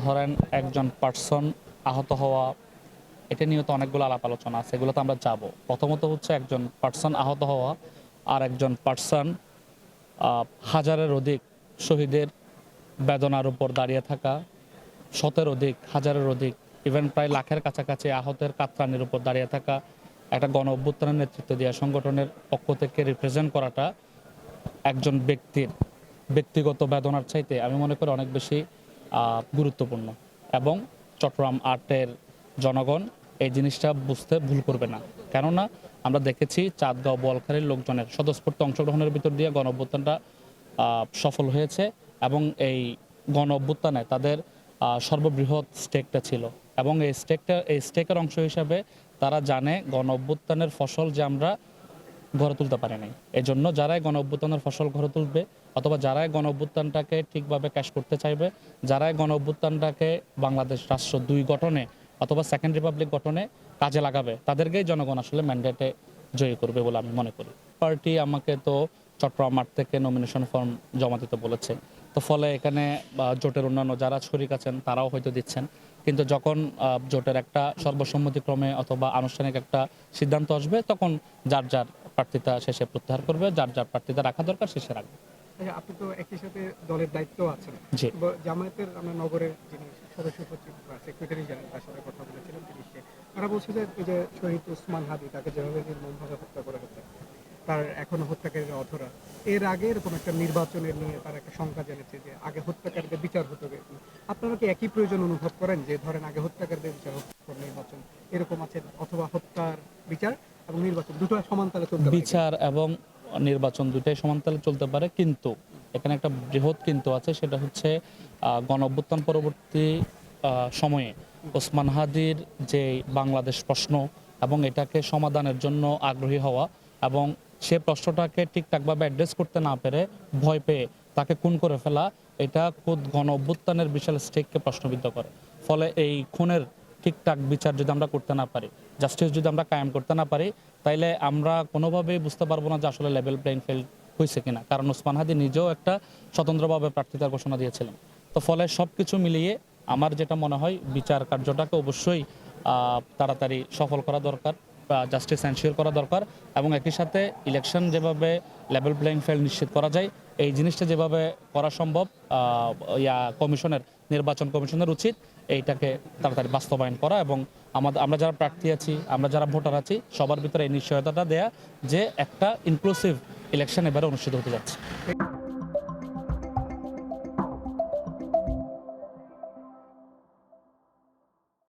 ধরেন একজন পার্সন আহত হওয়া, এটা নিয়ে তো অনেকগুলো আলাপ আলোচনা আছে, এগুলো তো আমরা যাব। প্রথমত হচ্ছে একজন পার্সন আহত হওয়া, আর একজন পার্সন হাজারের অধিক শহীদের বেদনার উপর দাঁড়িয়ে থাকা, শতের অধিক, হাজারের অধিক, ইভেন প্রায় লাখের কাছাকাছি আহতের কাতরানির উপর দাঁড়িয়ে থাকা একটা গণ অভ্যুত্থানের নেতৃত্ব দেওয়া সংগঠনের পক্ষ থেকে রিপ্রেজেন্ট করাটা একজন ব্যক্তির ব্যক্তিগত বেদনার চাইতে আমি মনে করি অনেক বেশি গুরুত্বপূর্ণ। এবং চট্টগ্রাম আর্টের জনগণ এই জিনিসটা বুঝতে ভুল করবে না, কেননা আমরা দেখেছি চাঁদগাঁও বোয়ালখালীর লোকজনের স্বতঃস্ফূর্ত অংশগ্রহণের ভিতর দিয়ে গণ অভ্যুত্থানটা সফল হয়েছে। এবং এই গণ অভ্যুত্থানে তাদের সর্ববৃহৎ স্টেকটা ছিল, এবং এই স্টেকের অংশ হিসাবে তারা জানে গণ অভ্যুত্থানের ফসল যে আমরা গড়ে তুলতে পারে নাই। এজন্য যারাই গণ অভ্যুত্থানের ফসল গড়ে তুলবে, অথবা যারাই গণ অভ্যুত্থানটাকে ঠিকভাবে ক্যাশ করতে চাইবে, যারাই গণ অভ্যুত্থানটাকে বাংলাদেশ রাষ্ট্র ২ গঠনে অথবা সেকেন্ড রিপাবলিক গঠনে কাজে লাগাবে, তাদেরকেই জনগণ আসলে ম্যান্ডেটে জয়ী করবে বলে আমি মনে করি। পার্টি আমাকে তো চট্টগ্রাম মাঠ থেকে নমিনেশন ফর্ম জমা দিতে বলেছে, তো ফলে এখানে জোটের অন্যান্য যারা শরিক আছেন তারাও হয়তো দিচ্ছেন। কিন্তু যখন জোটের একটা সর্বসম্মতিক্রমে অথবা আনুষ্ঠানিক একটা সিদ্ধান্ত আসবে, তখন যার যার প্রার্থিতা শেষে প্রত্যাহার করবে, যার যার প্রার্থিতা রাখা দরকার শেষে রাখবে। আপনি তো একই সাথে দলের দায়িত্ব আছেন। জি। জামায়াতের আমরা নগরের যিনি সদস্য সচিব বা সেক্রেটারি জেনারেল তার সাথে কথা বলেছিলাম, তারা বলছে যে এই যে শহীদ ওসমান হাদি তাকে যেভাবে নির্মমভাবে হত্যা করা হচ্ছে, তার এখনো হত্যাকারীরা অধরা। এর আগে এরকম একটা নির্বাচনের নিয়ে তারা একটা শঙ্কা জেনেছে যে আগে হত্যাকারীদের বিচার হতে হবে। আপনারা কি একই প্রয়োজন অনুভব করেন যে ধরেন আগে হত্যাকারীদের বিচার হোক, নির্বাচন এরকম আছে, অথবা হত্যার বিচার এবং নির্বাচন দুটো সমানতালে চলতে পারে? বিচার এবং নির্বাচন দুটাই সমানতালে চলতে পারে, কিন্তু এখানে একটা বৃহৎ কিন্তু আছে, সেটা হচ্ছে গণ অভ্যুত্থান পরবর্তী সময়ে ওসমান হাদির যে বাংলাদেশ প্রশ্ন এবং এটাকে সমাধানের জন্য আগ্রহী হওয়া, এবং সে প্রশ্নটাকে ঠিকঠাকভাবে অ্যাড্রেস করতে না পেরে ভয় পেয়ে তাকে খুন করে ফেলা, এটা খুদ গণ অভ্যুত্থানের বিশাল স্টেককে প্রশ্নবিদ্ধ করে। ফলে এই খুনের ঠিকঠাক বিচার যদি আমরা করতে না পারি, জাস্টিস যদি আমরা কায়েম করতে না পারি, তাইলে আমরা কোনোভাবেই বুঝতে পারবো না যে আসলে লেভেল প্লেইং ফিল্ড হয়েছে কিনা। কারণ ওসমান হাদি নিজেও একটা স্বতন্ত্রভাবে প্রার্থিতার ঘোষণা দিয়েছিলেন। তো ফলে সব কিছু মিলিয়ে আমার যেটা মনে হয়, বিচার কার্যটাকে অবশ্যই তাড়াতাড়ি সফল করা দরকার, জাস্টিস এনশিওর করা দরকার, এবং একই সাথে ইলেকশন যেভাবে লেভেল প্লেইং ফিল্ড নিশ্চিত করা যায়, এই জিনিসটা যেভাবে করা সম্ভব, নির্বাচন কমিশনের উচিত এইটাকে তাড়াতাড়ি বাস্তবায়ন করা, এবং আমরা যারা প্রার্থী আছি, আমরা যারা ভোটার আছি, সবার ভিতরে এই নিশ্চয়তাটা দেয়া যে একটা ইনক্লুসিভ ইলেকশন এবারে অনুষ্ঠিত হতে যাচ্ছে।